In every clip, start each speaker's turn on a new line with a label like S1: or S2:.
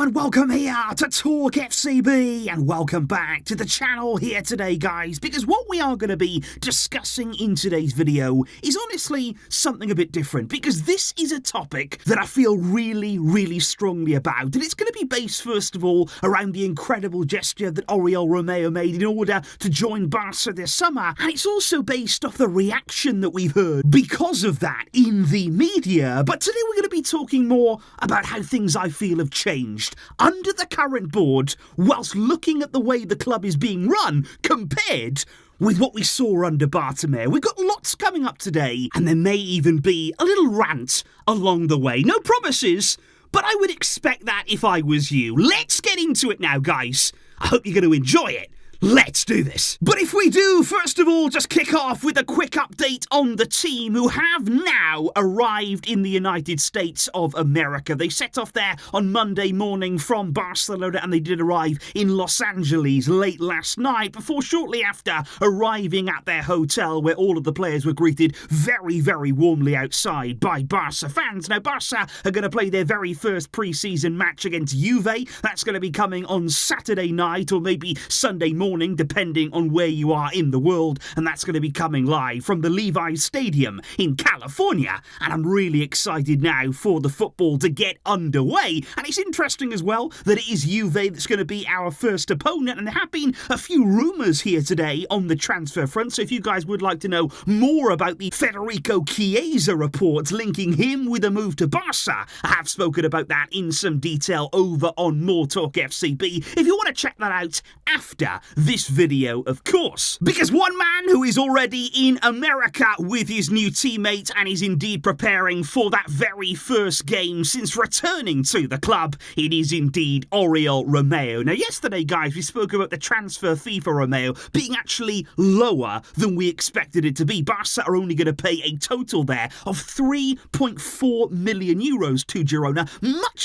S1: and welcome here to TalkFCB, and welcome back to the channel here today, guys, because what we are going to be discussing in today's video is honestly something a bit different, because this is a topic that I feel really strongly about, and it's going to be based first of all around the incredible gesture that Oriol Romeu made in order to join Barça this summer, and it's also based off the reaction that we've heard because of that in the media. But today we're going to be talking more about how things I feel have changed under the current board, whilst looking at the way the club is being run compared with what we saw under Bartomeu. We've got lots coming up today, and there may even be a little rant along the way. No promises, but I would expect that if I was you. Let's get into it now, guys. I hope you're going to enjoy it. Let's do this. But if we do, first of all, just kick off with a quick update on the team who have now arrived in the United States of America. They set off there on Monday morning from Barcelona, and they did arrive in Los Angeles late last night before shortly after arriving at their hotel, where all of the players were greeted very warmly outside by Barça fans. Now, Barça are going to play their very first pre-season match against Juve. That's going to be coming on Saturday night, or maybe Sunday morning, depending on where you are in the world, and that's going to be coming live from the Levi's Stadium in California. And I'm really excited now for the football to get underway, and it's interesting as well that it is Juve that's going to be our first opponent, and there have been a few rumours here today on the transfer front, so if you guys would like to know more about the Federico Chiesa reports linking him with a move to Barça, I have spoken about that in some detail over on More Talk FCB, if you want to check that out after this video, of course. Because one man who is already in America with his new teammate and is indeed preparing for that very first game since returning to the club, it is indeed Oriol Romeu. Now, yesterday, guys, we spoke about the transfer fee for Romeu being actually lower than we expected it to be. Barça are only going to pay a total there of 3.4 million euros to Girona,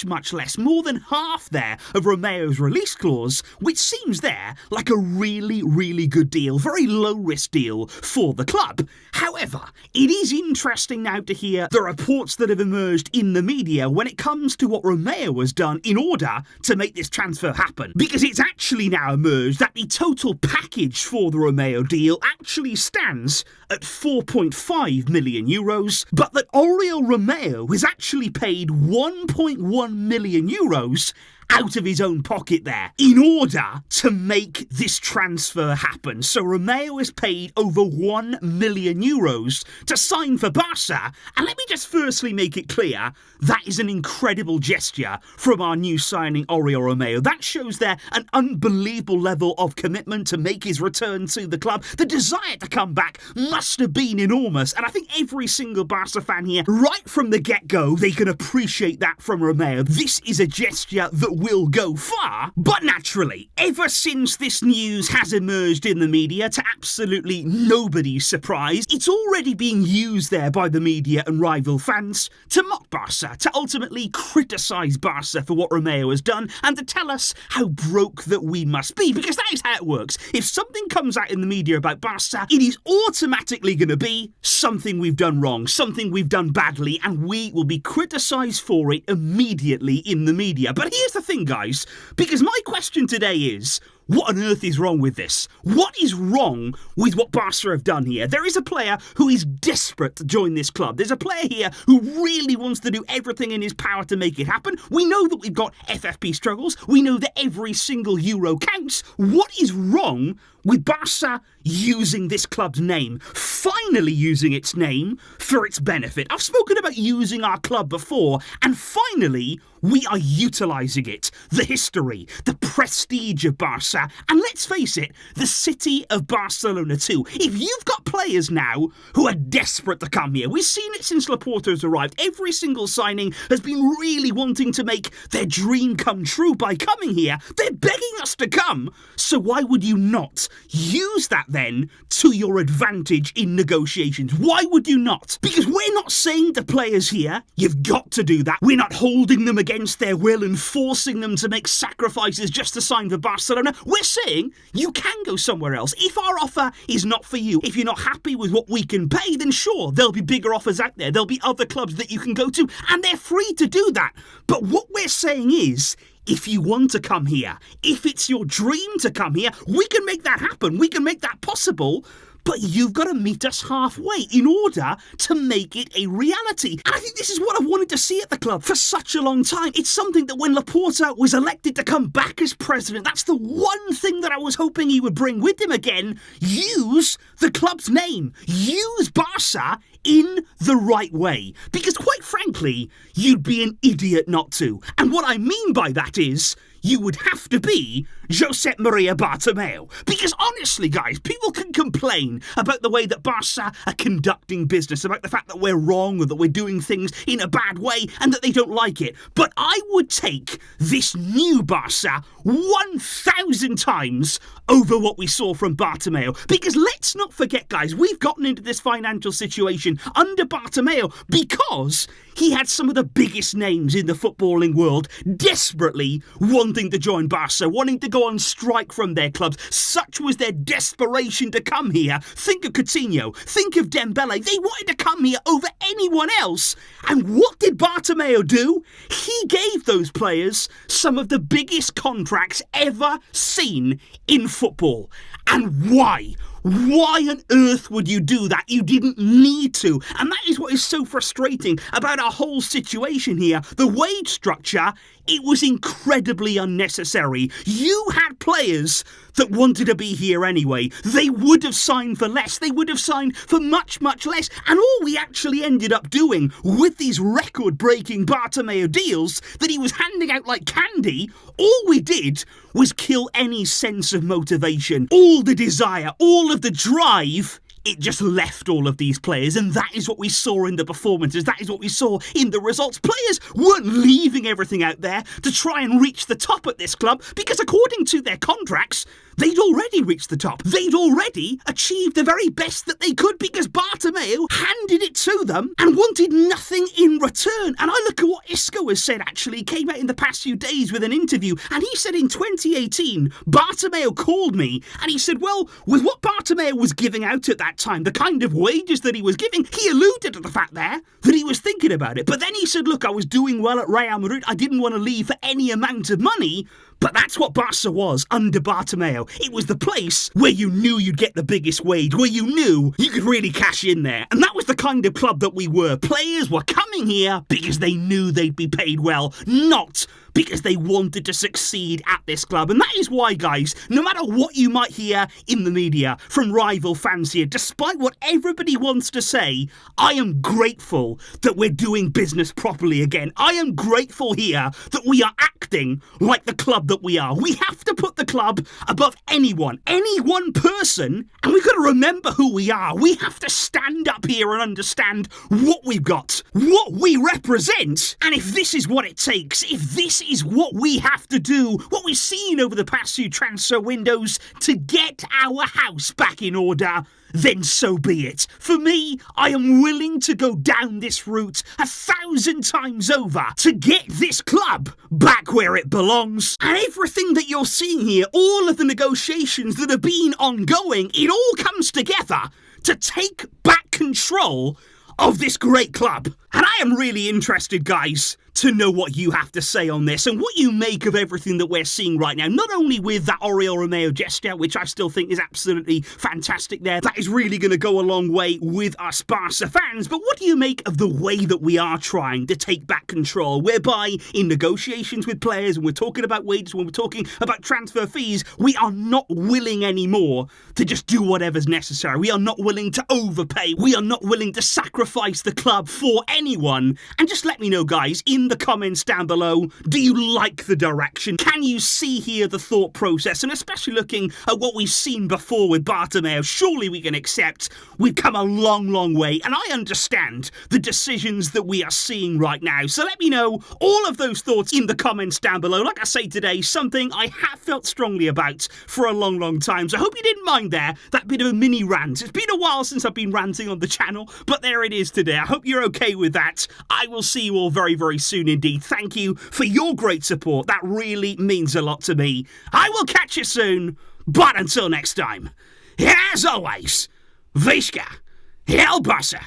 S1: much less, more than half there of Romeu's release clause, which seems there like a really good deal, very low risk deal for the club. However, it is interesting now to hear the reports that have emerged in the media when it comes to what Romeu has done in order to make this transfer happen, because it's actually now emerged that the total package for the Romeu deal actually stands at 4.5 million euros, but that Oriol Romeu has actually paid 1.1 million euros out of his own pocket there in order to make this transfer happen. So Romeu has paid over 1 million euros to sign for Barça, and let me just firstly make it clear, that is an incredible gesture from our new signing Oriol Romeu. That shows there an unbelievable level of commitment to make his return to the club. The desire to come back must have been enormous, and I think every single Barça fan here, right from the get-go, they can appreciate that from Romeu. This is a gesture that will go far, but naturally, ever since this news has emerged in the media, to absolutely nobody's surprise, it's already being used there by the media and rival fans to mock Barça, to ultimately criticise Barça for what Romeu has done, and to tell us how broke that we must be, because that is how it works. If something comes out in the media about Barça, it is automatically going to be something we've done wrong, something we've done badly, and we will be criticised for it immediately in the media. But here's the thing, guys, because my question today is, what on earth is wrong with this? What is wrong with what Barça have done here? There is a player who is desperate to join this club. There's a player here who really wants to do everything in his power to make it happen. We know that we've got FFP struggles. We know that every single euro counts. What is wrong with Barça using this club's name, finally using its name for its benefit? I've spoken about using our club before, and finally we are utilising it. The history, the prestige of Barça, and let's face it, the city of Barcelona too. If you've got players now who are desperate to come here, we've seen it since Laporta has arrived. Every single signing has been really wanting to make their dream come true by coming here. They're begging us to come, so why would you not use that then to your advantage in negotiations? Why would you not? Because we're not saying to players here, you've got to do that. We're not holding them against their will and forcing them to make sacrifices just just to sign for Barcelona. We're saying you can go somewhere else. If our offer is not for you, if you're not happy with what we can pay, then sure, there'll be bigger offers out there. There'll be other clubs that you can go to, and they're free to do that. But what we're saying is, if you want to come here, if it's your dream to come here, we can make that happen. We can make that possible. But you've got to meet us halfway in order to make it a reality. And I think this is what I've wanted to see at the club for such a long time. It's something that when Laporta was elected to come back as president, that's the one thing that I was hoping he would bring with him again. Use the club's name. Use Barca in the right way. Because quite frankly, you'd be an idiot not to. And what I mean by that is, you would have to be Josep Maria Bartomeu. Because honestly, guys, people can complain about the way that Barca are conducting business, about the fact that we're wrong or that we're doing things in a bad way and that they don't like it. But I would take this new Barca 1,000 times over what we saw from Bartomeu. Because let's not forget, guys, we've gotten into this financial situation under Bartomeu because he had some of the biggest names in the footballing world desperately wanting to join Barca, wanting to go on strike from their clubs. Such was their desperation to come here. Think of Coutinho, think of Dembele. They wanted to come here over anyone else. And what did Bartomeu do? He gave those players some of the biggest contracts ever seen in football. And why? Why on earth would you do that? You didn't need to. And that is what is so frustrating about our whole situation here. The wage structure, it was incredibly unnecessary. You had players that wanted to be here anyway. They would have signed for less. They would have signed for much, much less. And all we actually ended up doing with these record-breaking Bartomeu deals that he was handing out like candy, all we did was kill any sense of motivation, all the desire, all of the drive. It just left all of these players, and that is what we saw in the performances. That is what we saw in the results. Players weren't leaving everything out there to try and reach the top at this club, because according to their contracts, they'd already reached the top. They'd already achieved the very best that they could, because Bartomeu handed it to them and wanted nothing in return. And I look at what Isco has said, actually, came out in the past few days with an interview, and he said in 2018, Bartomeu called me, and he said, well, with what Bartomeu was giving out at that time, the kind of wages that he was giving, he alluded to the fact there that he was thinking about it. But then he said, look, I was doing well at Real Madrid. I didn't want to leave for any amount of money. But that's what Barca was under Bartomeu. It was the place where you knew you'd get the biggest wage, where you knew you could really cash in there. And that was the kind of club that we were. Players were coming here because they knew they'd be paid well, not because they wanted to succeed at this club. And that is why, guys, no matter what you might hear in the media from rival fans here, despite what everybody wants to say, I am grateful that we're doing business properly again. I am grateful here that we are acting like the club that we are. We have to put the club above anyone, any one person, and we've got to remember who we are. We have to stand up here and understand what we've got, what we represent, and if this is what it takes, if this is what we have to do, what we've seen over the past few transfer windows to get our house back in order, then so be it. For me, I am willing to go down this route 1,000 times over to get this club back where it belongs. And everything that you're seeing here, all of the negotiations that have been ongoing, it all comes together to take back control of this great club. And I am really interested, guys, to know what you have to say on this and what you make of everything that we're seeing right now. Not only with that Oriol Romeu gesture, which I still think is absolutely fantastic there. That is really going to go a long way with us Barca fans. But what do you make of the way that we are trying to take back control, whereby in negotiations with players, when we're talking about wages, when we're talking about transfer fees, we are not willing anymore to just do whatever's necessary. We are not willing to overpay. We are not willing to sacrifice the club for anyone. And just let me know, guys, in the comments down below, do you like the direction? Can you see here the thought process? And especially looking at what we've seen before with Bartomeu, surely we can accept we've come a long, long way. And I understand the decisions that we are seeing right now. So let me know all of those thoughts in the comments down below. Like I say today, something I have felt strongly about for a long, long time. So I hope you didn't mind there, that bit of a mini rant. It's been a while since I've been ranting on the channel, but there it is today. I hope you're okay with with that, I will see you all very, very soon indeed. Thank you for your great support. That really means a lot to me. I will catch you soon, but until next time, as always, Visca, El Barça.